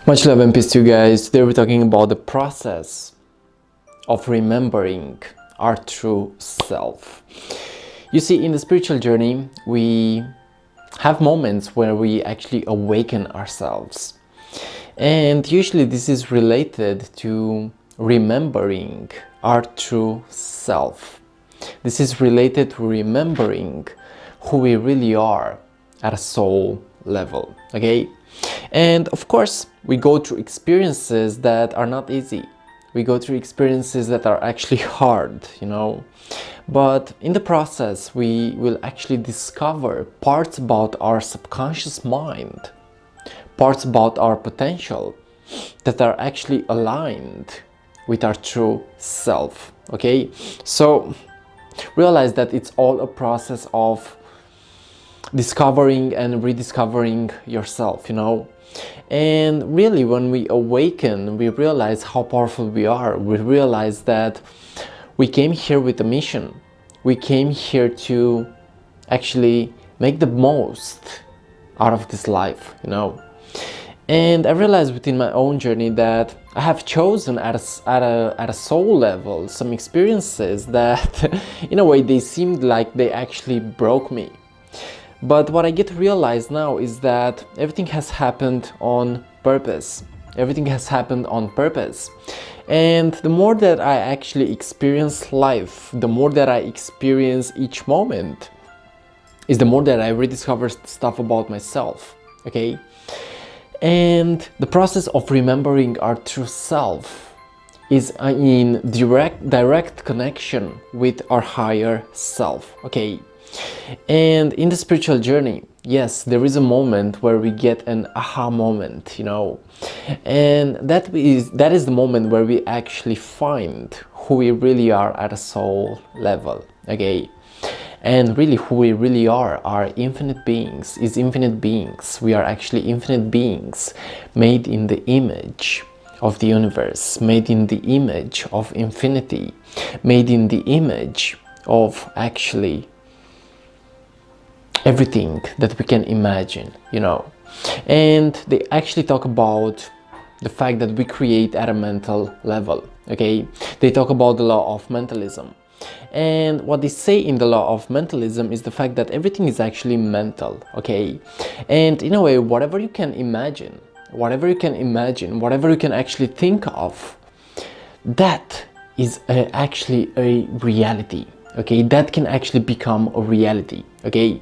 Much love and peace to you guys. Today we're talking about the process of remembering our true self. You see, in the spiritual journey, we have moments where we actually awaken ourselves. And usually this is related to remembering our true self. This is related to remembering who we really are at a soul level, okay? And of course, we go through experiences that are not easy. We go through experiences that are actually hard, But in the process, we will actually discover parts about our subconscious mind, parts about our potential that are actually aligned with our true self, okay? So realize that it's all a process of discovering and rediscovering yourself, And really, when we awaken, we realize how powerful we are. We realize that we came here with a mission. We came here to actually make the most out of this life, And I realized within my own journey that I have chosen at a soul level some experiences that, in a way, they seemed like they actually broke me. But what I get to realize now is that everything has happened on purpose. Everything has happened on purpose. And the more that I actually experience life, the more that I experience each moment, is the more that I rediscover stuff about myself, okay? And the process of remembering our true self is in direct connection with our higher self, okay? And in the spiritual journey, yes, there is a moment where we get an aha moment, and that is the moment where we actually find who we really are at a soul level, okay? And really who we really are infinite beings, infinite beings. We are actually infinite beings made in the image of the universe, made in the image of infinity, made in the image of actually everything that we can imagine, And they actually talk about the fact that we create at a mental level, okay? They talk about the law of mentalism. And what they say in the law of mentalism is the fact that everything is actually mental, okay? And in a way, whatever you can imagine, whatever you can actually think of, that is actually a reality. Okay, that can actually become a reality, okay?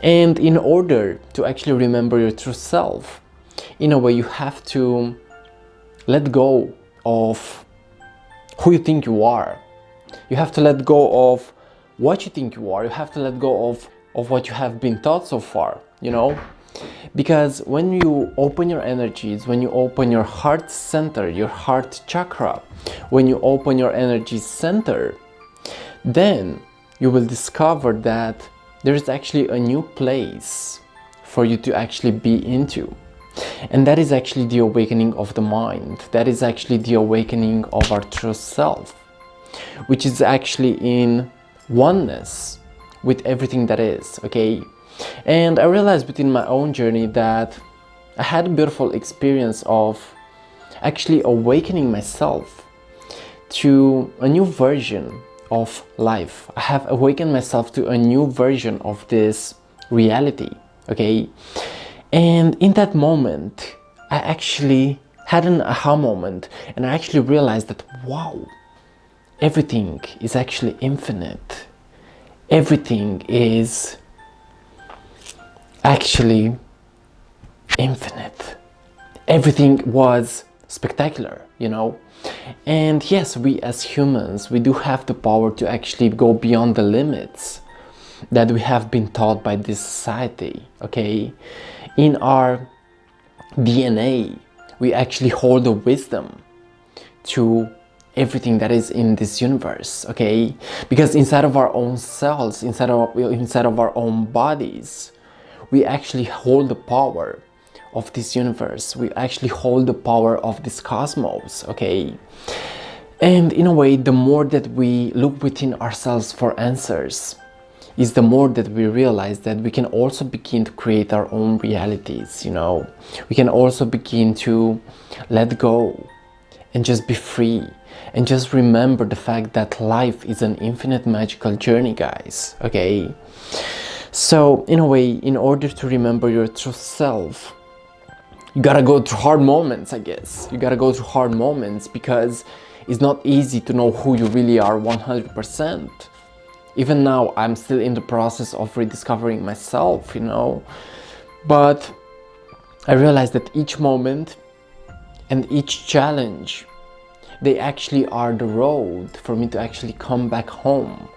And in order to actually remember your true self, in a way, you have to let go of who you think you are. You have to let go of what you think you are. You have to let go of what you have been taught so far, Because when you open your energies, when you open your heart center, your heart chakra, when you open your energy center, then you will discover that there is actually a new place for you to actually be into. And that is actually the awakening of the mind. That is actually the awakening of our true self, which is actually in oneness with everything that is, okay? And I realized within my own journey that I had a beautiful experience of actually awakening myself to a new version of life. I have awakened myself to a new version of this reality, okay? And in that moment, I actually had an aha moment, and I actually realized that, wow, everything is actually infinite. Everything is actually infinite. Everything was spectacular, And yes, we as humans, we do have the power to actually go beyond the limits that we have been taught by this society, okay? In our DNA, we actually hold the wisdom to everything that is in this universe, okay? Because inside of our own cells, inside of our own bodies, we actually hold the power of this universe. We actually hold the power of this cosmos, okay? And in a way, the more that we look within ourselves for answers, is the more that we realize that we can also begin to create our own realities, you know. We can also begin to let go and just be free, and just remember the fact that life is an infinite magical journey, guys, okay? So in a way, in order to remember your true self, you gotta go through hard moments, I guess. You gotta go through hard moments, because it's not easy to know who you really are 100%. Even now, I'm still in the process of rediscovering myself, you know. But I realized that each moment and each challenge, they actually are the road for me to actually come back home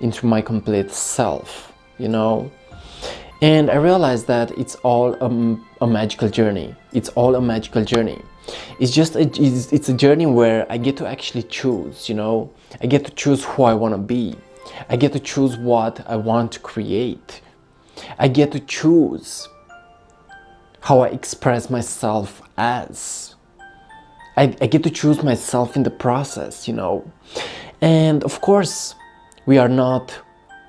into my complete self, you know. And I realized that it's all a magical journey. It's all a magical journey. It's just it's a journey where I get to actually choose, you know. I get to choose who I want to be. I get to choose what I want to create. I get to choose how I express myself as. I get to choose myself in the process, you know. And of course, we are not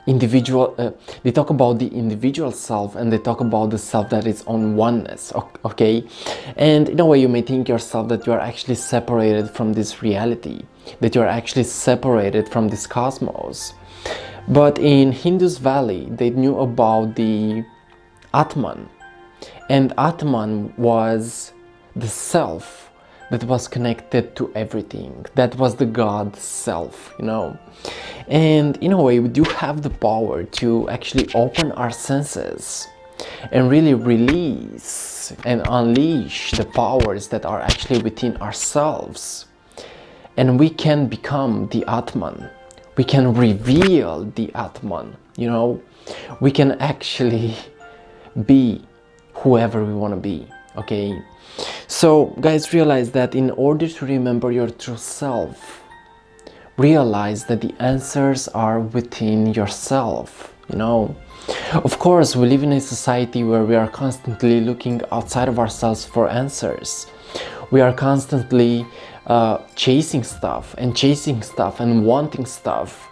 individual. They talk about the individual self, and they talk about the self that is on oneness, okay? And in a way, you may think yourself that you are actually separated from this reality, that you are actually separated from this cosmos. But in Hindus Valley, they knew about the Atman, and Atman was the self that was connected to everything. That was the God self, you know. And in a way, we do have the power to actually open our senses and really release and unleash the powers that are actually within ourselves. And we can become the Atman. We can reveal the Atman, you know. We can actually be whoever we want to be, okay? So guys, realize that in order to remember your true self, realize that the answers are within yourself, you know. Of course, we live in a society where we are constantly looking outside of ourselves for answers. We are constantly chasing stuff and wanting stuff.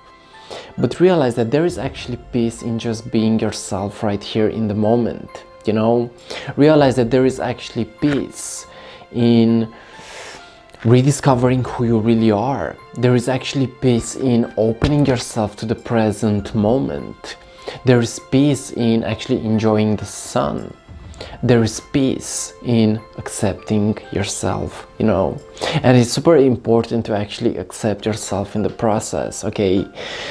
But realize that there is actually peace in just being yourself right here in the moment, you know. Realize that there is actually peace in rediscovering who you really are. There is actually peace in opening yourself to the present moment. There is peace in actually enjoying the sun. There is peace in accepting yourself, you know. And it's super important to actually accept yourself in the process, okay?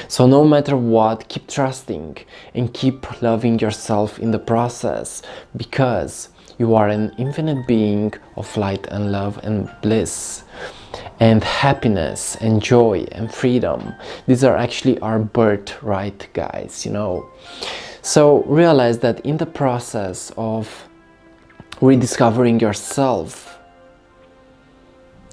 So no matter what, keep trusting and keep loving yourself in the process, because you are an infinite being of light and love and bliss and happiness and joy and freedom. These are actually our birthright, guys, you know. So realize that in the process of rediscovering yourself,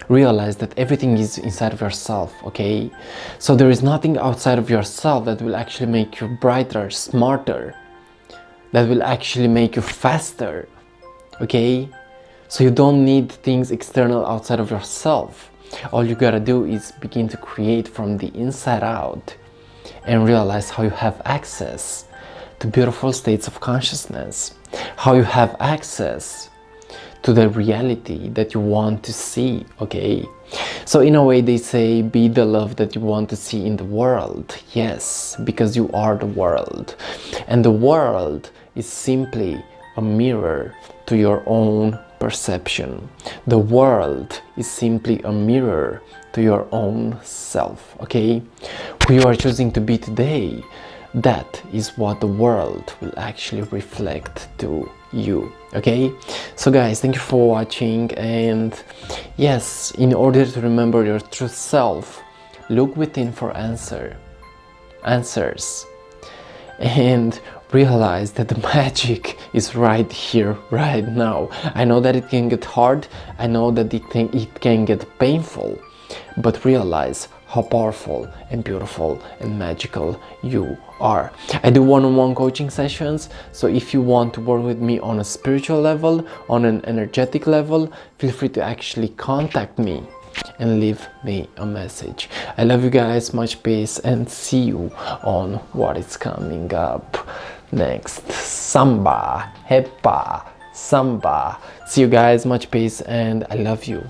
realize that everything is inside of yourself, okay? So there is nothing outside of yourself that will actually make you brighter, smarter, that will actually make you faster, okay? So you don't need things external outside of yourself. All you gotta do is begin to create from the inside out and realize how you have access to beautiful states of consciousness, how you have access to the reality that you want to see, okay? So in a way, they say, be the love that you want to see in the world. Yes, because you are the world. And the world is simply a mirror to your own perception. The world is simply a mirror to your own self, okay? Who you are choosing to be today, that is what the world will actually reflect to you, okay? So guys, thank you for watching, and yes, in order to remember your true self, look within for answers, and realize that the magic is right here, right now. I know that it can get hard, I know that it can get painful, but realize how powerful and beautiful and magical you are. I do one-on-one coaching sessions, so if you want to work with me on a spiritual level, on an energetic level, feel free to actually contact me. and leave me a message. I love you guys, much peace, and see you on what is coming up next. Samba, hepa, samba. See you guys, much peace, and I love you.